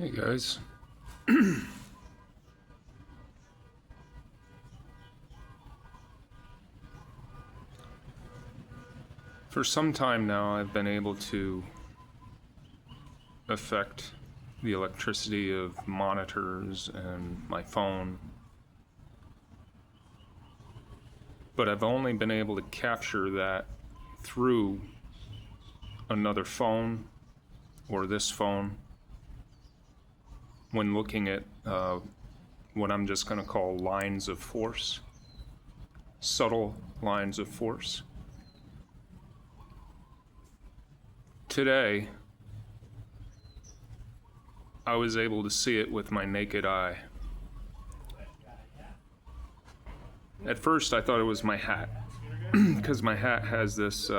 Hey guys. For some time now, I've been able to affect the electricity of monitors and my phone, but I've only been able to capture that through another phone or this phone when looking at what I'm just going to call lines of force, subtle lines of force. Today, I was able to see it with my naked eye. At first, I thought it was my hat, because my hat has this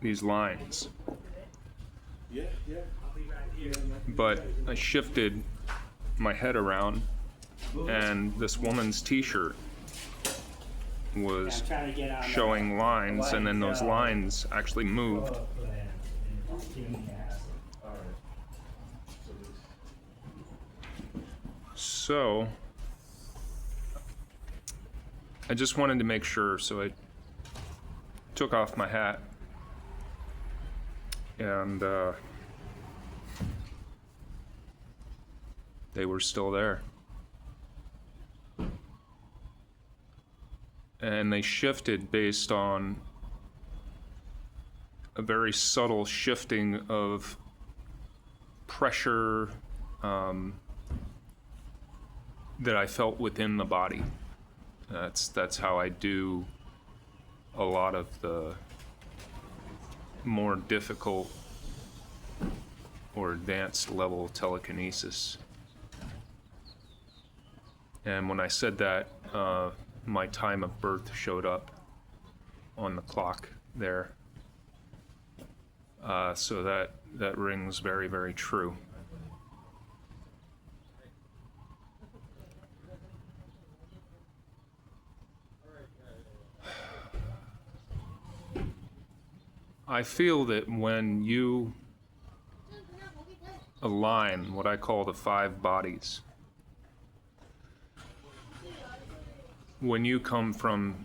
these lines. But I shifted my head around, and this woman's t-shirt was showing lines, and then those lines actually moved. So I just wanted to make sure, so I took off my hat, and they were still there. And they shifted based on a very subtle shifting of pressure that I felt within the body. That's how I do a lot of the more difficult or advanced level telekinesis. And when I said that, my time of birth showed up on the clock there. So that rings very, very true. I feel that when you align what I call the five bodies, when you come from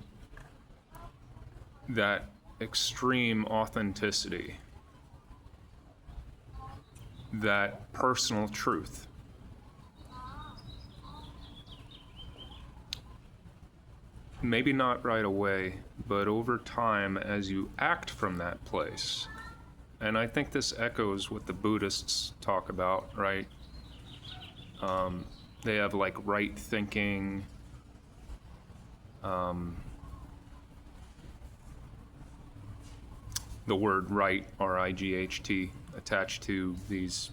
that extreme authenticity, that personal truth, maybe not right away, but over time as you act from that place, and I think this echoes what the Buddhists talk about, right? They have like right thinking, the word right, R-I-G-H-T, attached to these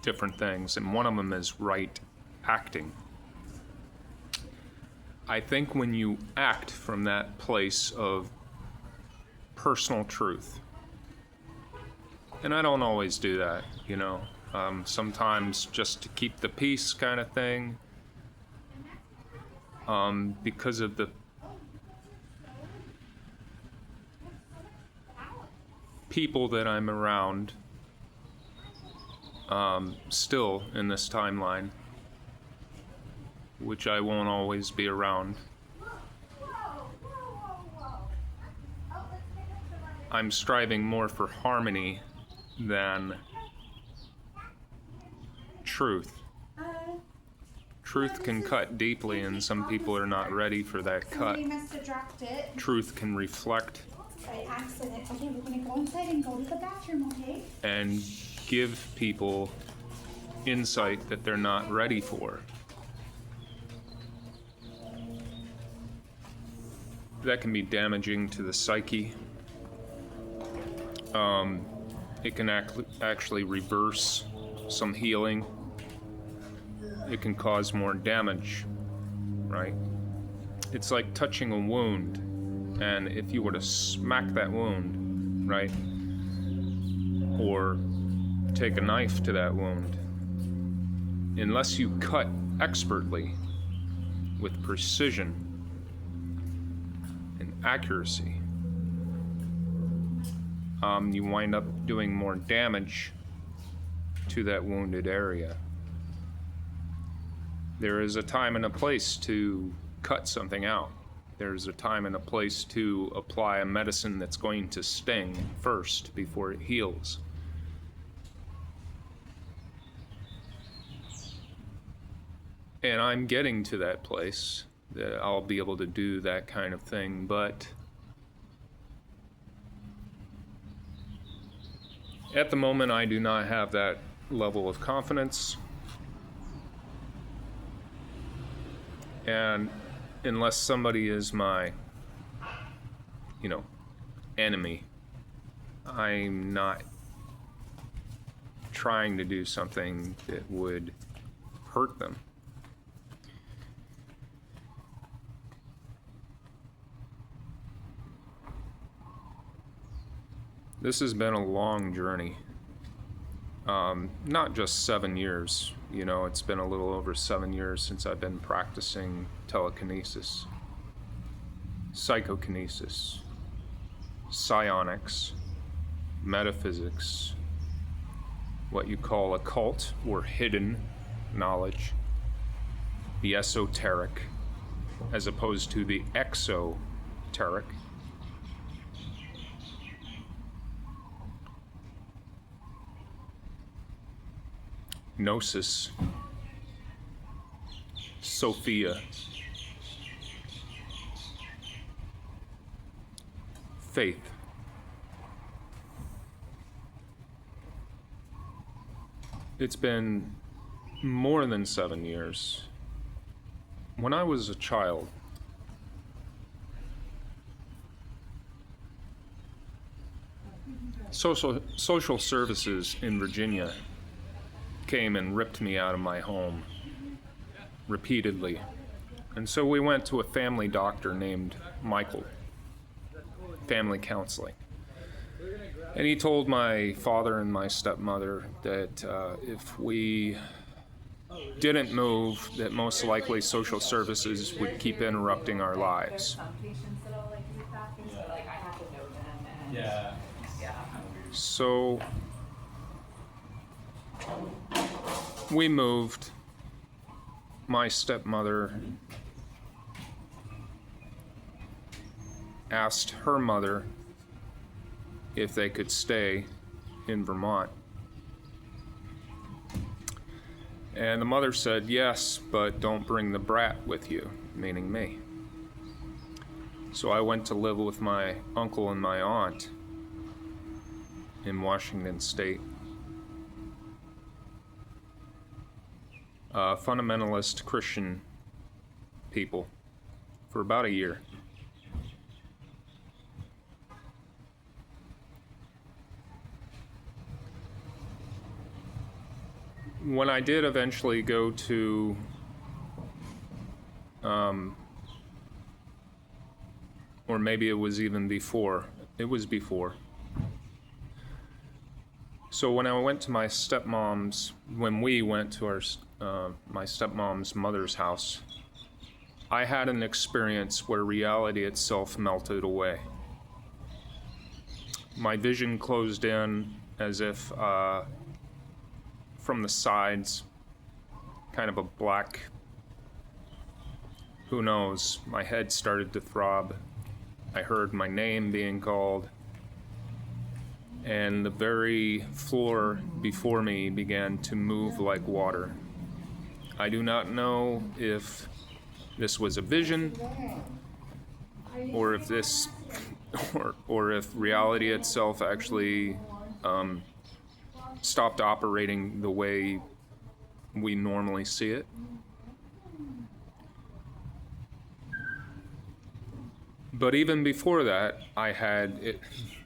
different things, and one of them is right acting. I think when you act from that place of personal truth, and I don't always do that, you know, sometimes just to keep the peace kind of thing, because of the people that I'm around, still in this timeline, which I won't always be around. I'm striving more for harmony than truth. Truth can cut deeply, and some people are not ready for that cut. Truth can reflect by accident. Okay, we're gonna go inside and go to the bathroom, okay? And give people insight that they're not ready for. That can be damaging to the psyche. It can actually reverse some healing. It can cause more damage, right? It's like touching a wound, and if you were to smack that wound, right, or take a knife to that wound, unless you cut expertly with precision and accuracy, you wind up doing more damage to that wounded area. There is a time and a place to cut something out. There's a time and a place to apply a medicine that's going to sting first before it heals. And I'm getting to that place that I'll be able to do that kind of thing, but at the moment I do not have that level of confidence. And unless somebody is my, enemy, I'm not trying to do something that would hurt them. This has been a long journey. Not just 7 years, it's been a little over 7 years since I've been practicing telekinesis, psychokinesis, psionics, metaphysics, what you call occult or hidden knowledge, the esoteric, as opposed to the exoteric. Gnosis, Sophia, faith. It's been more than 7 years. When I was a child, social services in Virginia came and ripped me out of my home repeatedly. And so we went to a family doctor named Michael, family counseling. And he told my father and my stepmother that if we didn't move, that most likely social services would keep interrupting our lives. So we moved. My stepmother asked her mother if they could stay in Vermont. And the mother said, yes, but don't bring the brat with you, meaning me. So I went to live with my uncle and my aunt in Washington State. Fundamentalist Christian people for about a year. When I did eventually go to or maybe it was even before. It was before. So when I went to my stepmom's, when we went to my stepmom's mother's house, I had an experience where reality itself melted away. My vision closed in as if from the sides, kind of a black, who knows, my head started to throb. I heard my name being called, and the very floor before me began to move like water. I do not know if this was a vision, or if this, or if reality itself actually stopped operating the way we normally see it. But even before that, I had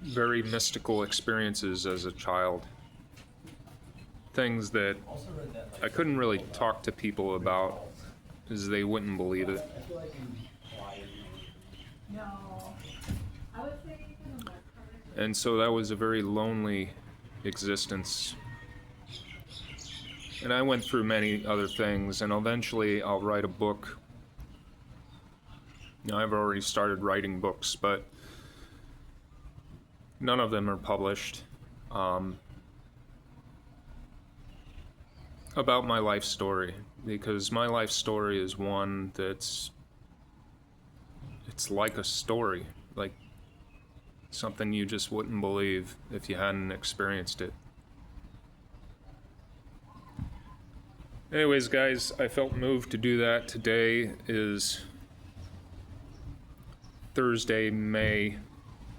very mystical experiences as a child. Things that I couldn't really talk to people about because they wouldn't believe it. And so that was a very lonely existence. And I went through many other things, and eventually I'll write a book. Now, I've already started writing books, but None of them are published. About my life story, because my life story is one it's like a story, like something you just wouldn't believe if you hadn't experienced it. Anyways, guys, I felt moved to do that. Today is Thursday, May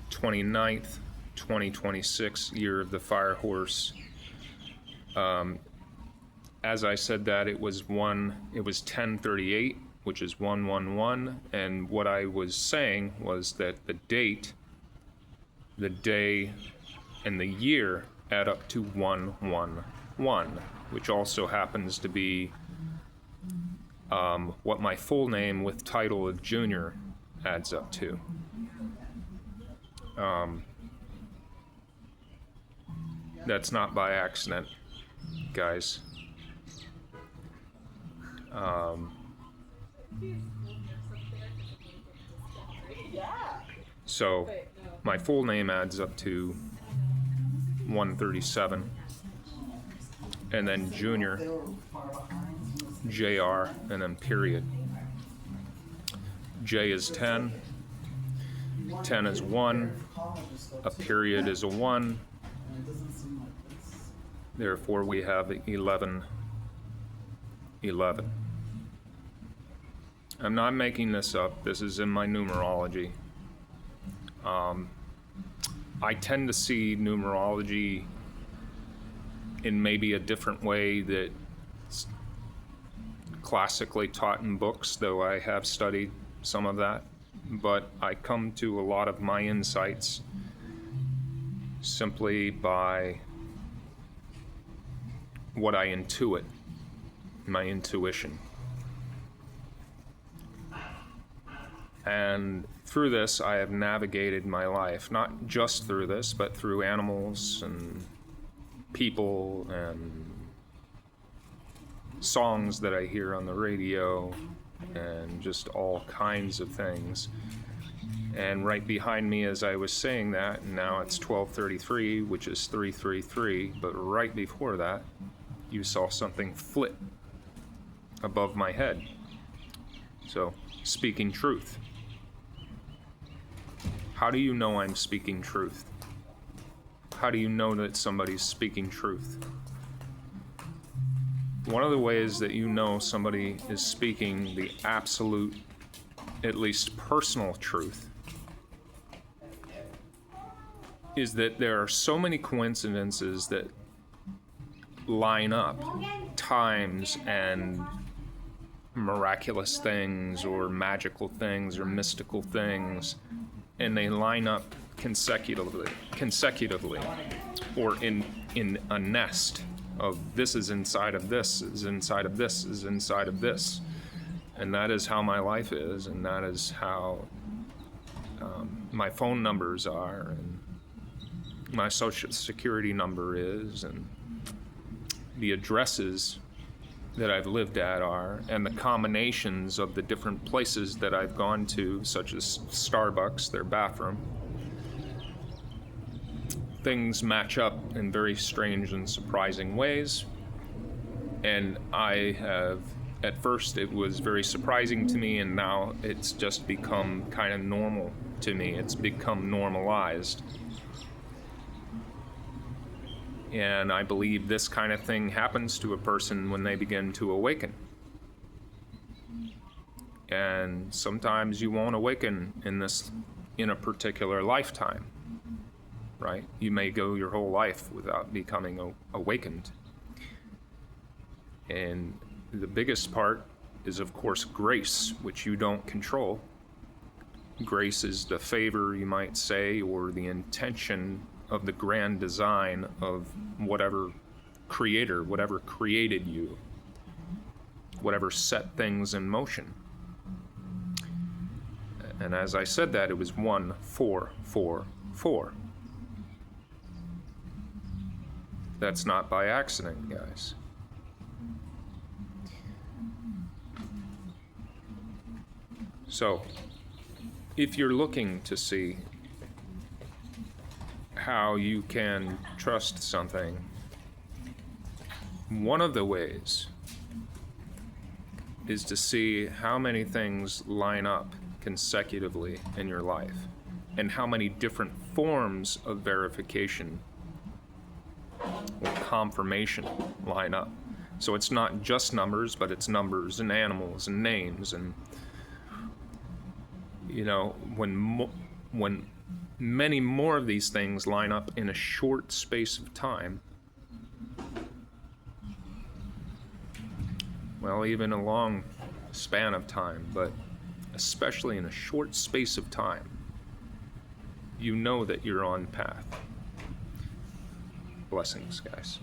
29th, 2026, year of the fire horse. As I said that, it was 10:38, which is 111, and what I was saying was that the date, the day, and the year add up to 111, which also happens to be what my full name with title of Junior adds up to. That's not by accident, guys. So my full name adds up to 137, and then Junior, JR, and then period. J is 10, 10 is 1, a period is a 1, therefore we have 11. I'm not making this up, this is in my numerology. I tend to see numerology in maybe a different way that's classically taught in books, though I have studied some of that. But I come to a lot of my insights simply by what I intuit, my intuition. And through this, I have navigated my life, not just through this, but through animals and people and songs that I hear on the radio and just all kinds of things. And right behind me as I was saying that, and now it's 12:33, which is 333, but right before that, you saw something flit above my head. So, speaking truth. How do you know I'm speaking truth? How do you know that somebody's speaking truth? One of the ways that you know somebody is speaking the absolute, at least personal truth, is that there are so many coincidences that line up, times and miraculous things or magical things or mystical things, and they line up consecutively, or in a nest of this is inside of this, is inside of this, is inside of this. And that is how my life is, and that is how my phone numbers are, and my social security number is, and the addresses that I've lived at are, and the combinations of the different places that I've gone to, such as Starbucks, their bathroom. Things match up in very strange and surprising ways. And I have, at first it was very surprising to me, and now it's just become kind of normal to me. It's become normalized. And I believe this kind of thing happens to a person when they begin to awaken. And sometimes you won't awaken in a particular lifetime, right? You may go your whole life without becoming awakened. And the biggest part is, of course, grace, which you don't control. Grace is the favor, you might say, or the intention of the grand design of whatever creator, whatever created you, whatever set things in motion. And as I said that, it was 1, 4, 4, 4. That's not by accident, guys. So, if you're looking to see how you can trust something, one of the ways is to see how many things line up consecutively in your life and how many different forms of verification or confirmation line up. So it's not just numbers, but it's numbers and animals and names. And, you know, when many more of these things line up in a short space of time, well, even a long span of time, but especially in a short space of time, you know that you're on path. Blessings, guys.